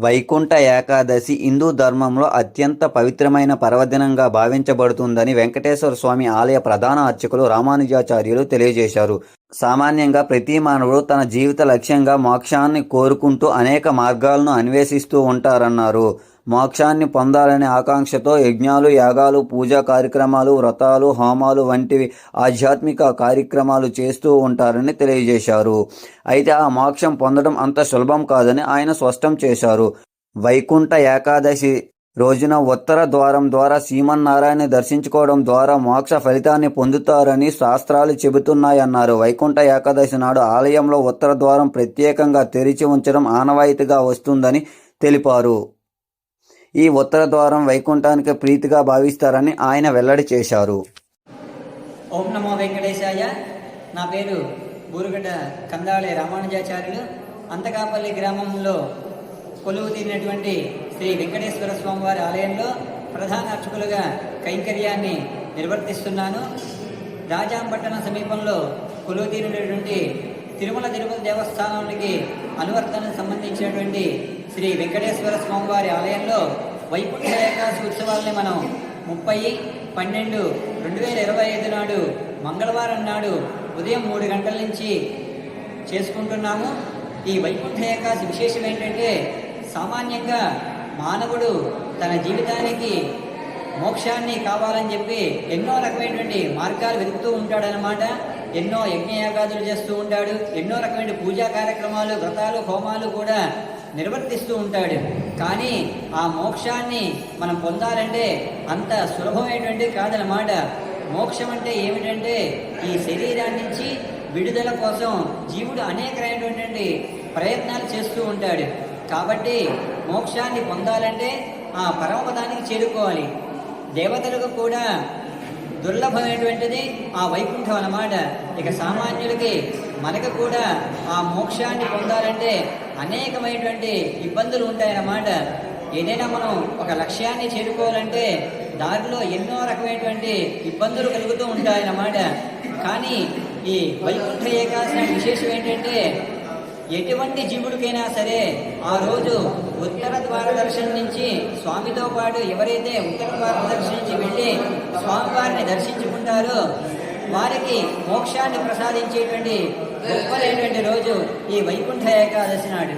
వైకుంఠ ఏకాదశి హిందూ ధర్మంలో అత్యంత పవిత్రమైన పర్వదినంగా భావించబడుతుందని వెంకటేశ్వర స్వామి ఆలయ ప్రధాన అర్చకులు రామానుజాచార్యులు తెలియజేశారు. సామాన్యంగా ప్రతి మానవుడు తన జీవిత లక్ష్యంగా మోక్షాన్ని కోరుకుంటూ అనేక మార్గాలను అన్వేషిస్తూ ఉంటారన్నారు. మోక్షాన్ని పొందాలనే ఆకాంక్షతో యజ్ఞాలు, యాగాలు, పూజా కార్యక్రమాలు, వ్రతాలు, హోమాలు వంటివి ఆధ్యాత్మిక కార్యక్రమాలు చేస్తూ ఉంటారని తెలియజేశారు. అయితే ఆ మోక్షం పొందడం అంత సులభం కాదని ఆయన స్పష్టం చేశారు. వైకుంఠ ఏకాదశి రోజున ఉత్తర ద్వారం ద్వారా శ్రీమన్నారాయణ దర్శించుకోవడం ద్వారా మోక్ష ఫలితాన్ని పొందుతారని శాస్త్రాలు చెబుతున్నాయన్నారు. వైకుంఠ ఏకాదశి నాడు ఆలయంలో ఉత్తర ద్వారం ప్రత్యేకంగా తెరిచి ఉంచడం ఆనవాయితీగా వస్తుందని తెలిపారు. ఈ ఉత్తర ద్వారం వైకుంఠానికి ప్రీతిగా భావిస్తారని ఆయన వెల్లడి చేశారు. ఓం నమో వెంకటేశాయ. నా పేరు బూరుగడ్డ కందాళే రామానుజాచార్యులు. అంతకాపల్లి గ్రామంలో కొలువు తీరినటువంటి శ్రీ వెంకటేశ్వర స్వామివారి ఆలయంలో ప్రధాన అర్చకులుగా కైంకర్యాన్ని నిర్వర్తిస్తున్నాను. రాజాంపట్టణం సమీపంలో కొలువు తీరినటువంటి తిరుమల తిరుపతి దేవస్థానానికి అనువర్తనకు సంబంధించినటువంటి శ్రీ వెంకటేశ్వర స్వామివారి ఆలయంలో వైకుంఠ ఏకాదశి ఉత్సవాలని మనం 30/12/2025 నాడు మంగళవారం నాడు ఉదయం 3 గంటల నుంచి చేసుకుంటున్నాము. ఈ వైకుంఠ ఏకాదశి విశేషం ఏంటంటే, సామాన్యంగా మానవుడు తన జీవితానికి మోక్షాన్ని కావాలని చెప్పి ఎన్నో రకమైనటువంటి మార్గాలు వెతుకుతూ ఉంటాడనమాట. ఎన్నో యజ్ఞయాగాదులు చేస్తూ ఉంటాడు. ఎన్నో రకమైన పూజా కార్యక్రమాలు, వ్రతాలు, హోమాలు కూడా నిర్వర్తిస్తూ ఉంటాడు. కానీ ఆ మోక్షాన్ని మనం పొందాలంటే అంత సులభమైనటువంటి కాదనమాట. మోక్షం అంటే ఏమిటంటే, ఈ శరీరాన్ని నుంచి విడుదల కోసం జీవుడు అనేకమైనటువంటి ప్రయత్నాలు చేస్తూ ఉంటాడు. కాబట్టి మోక్షాన్ని పొందాలంటే ఆ పరమపదానికి చేరుకోవాలి. దేవతలకు కూడా దుర్లభమైనటువంటిది ఆ వైకుంఠం అన్నమాట. ఇక సామాన్యులకి మనకు కూడా ఆ మోక్షాన్ని పొందాలంటే అనేకమైనటువంటి ఇబ్బందులు ఉంటాయన్నమాట. ఏదైనా మనం ఒక లక్ష్యాన్ని చేరుకోవాలంటే దారిలో ఎన్నో రకమైనటువంటి ఇబ్బందులు కలుగుతూ ఉంటాయన్నమాట. కానీ ఈ వైకుంఠ ఏకాదశి విశేషం ఏంటంటే, ఎటువంటి జీవుడికైనా సరే ఆ రోజు ఉత్తర ద్వార దర్శనం నుంచి స్వామితో పాటు ఎవరైతే ఉత్తర ద్వార దర్శనం నుంచి వెళ్ళి స్వామివారిని దర్శించుకుంటారో వారికి మోక్షాన్ని ప్రసాదించేటువంటి గొప్పలైనటువంటి రోజు ఈ వైకుంఠ ఏకాదశి నాడు.